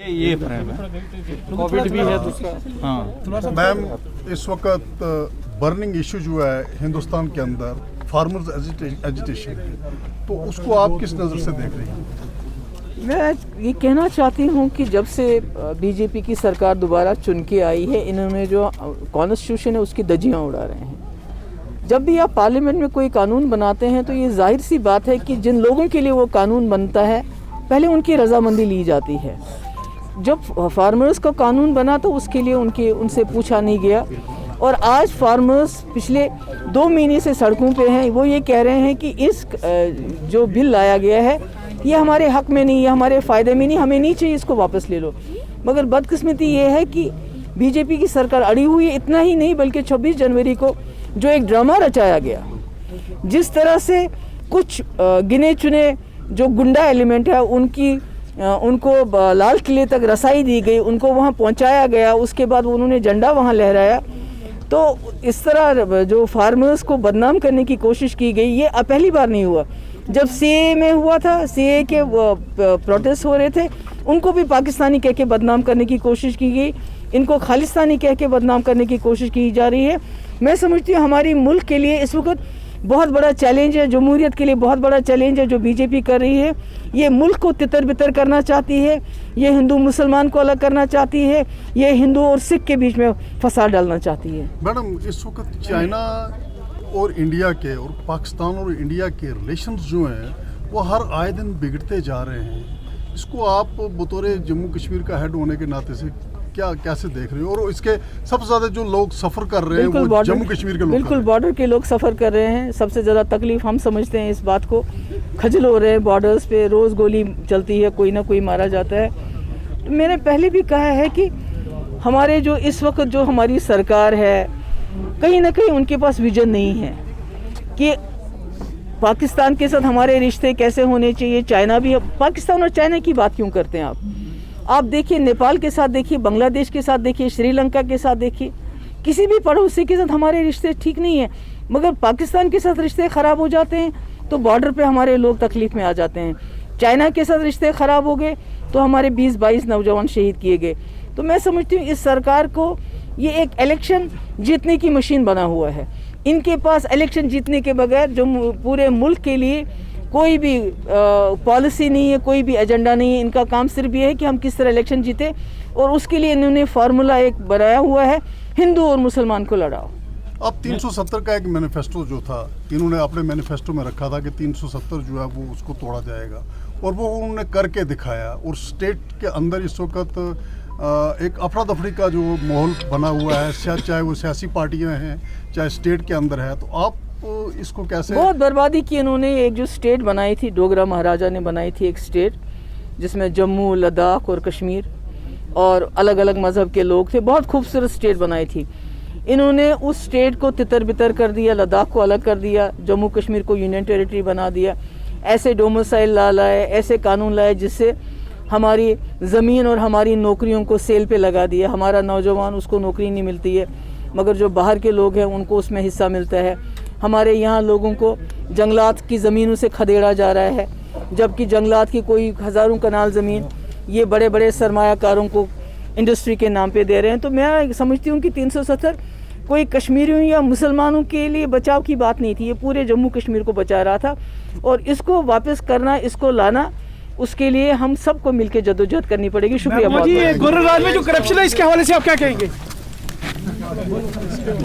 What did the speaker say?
ये फ्रेम है, कोविड भी है दूसरा। हाँ। मैम, इस वक्त बर्निंग इशू जो है हिंदुस्तान के अंदर फार्मर्स एजिटेशन, तो उसको आप किस नज़र से देख रही हैं? मैं ये कहना चाहती हूँ कि जब से बीजेपी की सरकार दोबारा चुन के आई है, इन्होंने जो कॉन्स्टिट्यूशन है उसकी धज्जियाँ उड़ा रहे हैं। जब भी आप पार्लियामेंट में कोई कानून बनाते हैं तो ये जाहिर सी बात है कि जिन लोगों के लिए वो कानून बनता है पहले उनकी रजामंदी ली जाती है। जब फार्मर्स का कानून बना तो उसके लिए उनसे पूछा नहीं गया, और आज फार्मर्स पिछले 2 महीने से सड़कों पे हैं। वो ये कह रहे हैं कि इस जो बिल लाया गया है ये हमारे हक में नहीं है, हमारे फ़ायदे में नहीं, हमें नहीं चाहिए, इसको वापस ले लो। मगर बदकिस्मती ये है कि बीजेपी की सरकार अड़ी हुई है। इतना ही नहीं बल्कि 26 जनवरी को जो एक ड्रामा रचाया गया, जिस तरह से कुछ गिने चुने जो गुंडा एलिमेंट है उनको लाल किले तक रसाई दी गई, उनको वहाँ पहुँचाया गया, उसके बाद उन्होंने झंडा वहाँ लहराया। तो इस तरह जो फार्मर्स को बदनाम करने की कोशिश की गई, ये पहली बार नहीं हुआ। जब सीए में हुआ था, सीए के प्रोटेस्ट हो रहे थे, उनको भी पाकिस्तानी कह के बदनाम करने की कोशिश की गई, इनको खालिस्तानी कह के बदनाम करने की कोशिश की जा रही है। मैं समझती हूँ हमारी मुल्क के लिए इस वक्त बहुत बड़ा चैलेंज है, जमहूरियत के लिए बहुत बड़ा चैलेंज है जो बीजेपी कर रही है। ये मुल्क को तितर बितर करना चाहती है, ये हिंदू मुसलमान को अलग करना चाहती है, ये हिंदू और सिख के बीच में फसाद डालना चाहती है। मैडम, इस वक्त चाइना और इंडिया के और पाकिस्तान और इंडिया के रिलेशंस जो हैं वो हर आए दिन बिगड़ते जा रहे हैं। इसको आप बतौर जम्मू कश्मीर का हेड होने के नाते से कैसे देख रहे हो? और इसके सबसे ज़्यादा जो लोग सफ़र कर रहे हैं वो जम्मू कश्मीर के लोग, बिल्कुल बॉर्डर के लोग सफ़र कर रहे हैं। सबसे ज़्यादा तकलीफ़ हम समझते हैं इस बात को, खजल हो रहे हैं। बॉर्डर्स पे रोज़ गोली चलती है, कोई ना कोई मारा जाता है। तो मैंने पहले भी कहा है कि हमारे जो इस वक्त जो हमारी सरकार है, कहीं ना कहीं उनके पास विजन नहीं है कि पाकिस्तान के साथ हमारे रिश्ते कैसे होने चाहिए। चाइना भी, पाकिस्तान और चाइना की बात क्यों करते हैं आप देखिए नेपाल के साथ देखिए, बांग्लादेश के साथ देखिए, श्रीलंका के साथ देखिए, किसी भी पड़ोसी के साथ हमारे रिश्ते ठीक नहीं है। मगर पाकिस्तान के साथ रिश्ते ख़राब हो जाते हैं तो बॉर्डर पे हमारे लोग तकलीफ़ में आ जाते हैं। चाइना के साथ रिश्ते ख़राब हो गए तो हमारे 20-22 नौजवान शहीद किए गए। तो मैं समझती हूँ इस सरकार को ये एक इलेक्शन जीतने की मशीन बना हुआ है। इनके पास इलेक्शन जीतने के बगैर जो पूरे मुल्क के लिए कोई भी पॉलिसी नहीं है, कोई भी एजेंडा नहीं है। इनका काम सिर्फ ये है कि हम किस तरह इलेक्शन जीते, और उसके लिए इन्होंने फार्मूला एक बनाया हुआ है, हिंदू और मुसलमान को लड़ाओ। अब 370 का एक मैनिफेस्टो जो था, इन्होंने अपने मैनिफेस्टो में रखा था कि 370 जो है वो उसको तोड़ा जाएगा, और वो उन्होंने करके दिखाया। और स्टेट के अंदर इस वक्त एक अफरा तफरी का जो माहौल बना हुआ है, चाहे वो सियासी पार्टियां हैं चाहे स्टेट के अंदर है। तो आप इसको कैसे? बहुत बर्बादी की इन्होंने। एक जो स्टेट बनाई थी, डोगरा महाराजा ने बनाई थी एक स्टेट, जिसमें जम्मू, लद्दाख और कश्मीर और अलग अलग मज़हब के लोग थे। बहुत खूबसूरत स्टेट बनाई थी। इन्होंने उस स्टेट को तितर बितर कर दिया, लद्दाख को अलग कर दिया, जम्मू कश्मीर को यूनियन टेरिटरी बना दिया। ऐसे डोमिसाइल ला लाए, ऐसे कानून लाए जिससे हमारी ज़मीन और हमारी नौकरियों को सेल पे लगा दिया। हमारा नौजवान, उसको नौकरी नहीं मिलती है, मगर जो बाहर के लोग हैं उनको उसमें हिस्सा मिलता है। हमारे यहाँ लोगों को जंगलात की ज़मीनों से खदेड़ा जा रहा है, जबकि जंगलात की कोई हज़ारों कनाल ज़मीन ये बड़े बड़े सरमायाकारों को इंडस्ट्री के नाम पे दे रहे हैं। तो मैं समझती हूँ कि 370 कोई कश्मीरियों या मुसलमानों के लिए बचाव की बात नहीं थी, ये पूरे जम्मू कश्मीर को बचा रहा था। और इसको वापस करना, इसको लाना, उसके लिए हम सबको मिलकर जद्दोजहद करनी पड़ेगी। शुक्रिया। गोरराज में जो करप्शन है इसके हवाले से आप क्या कहेंगे?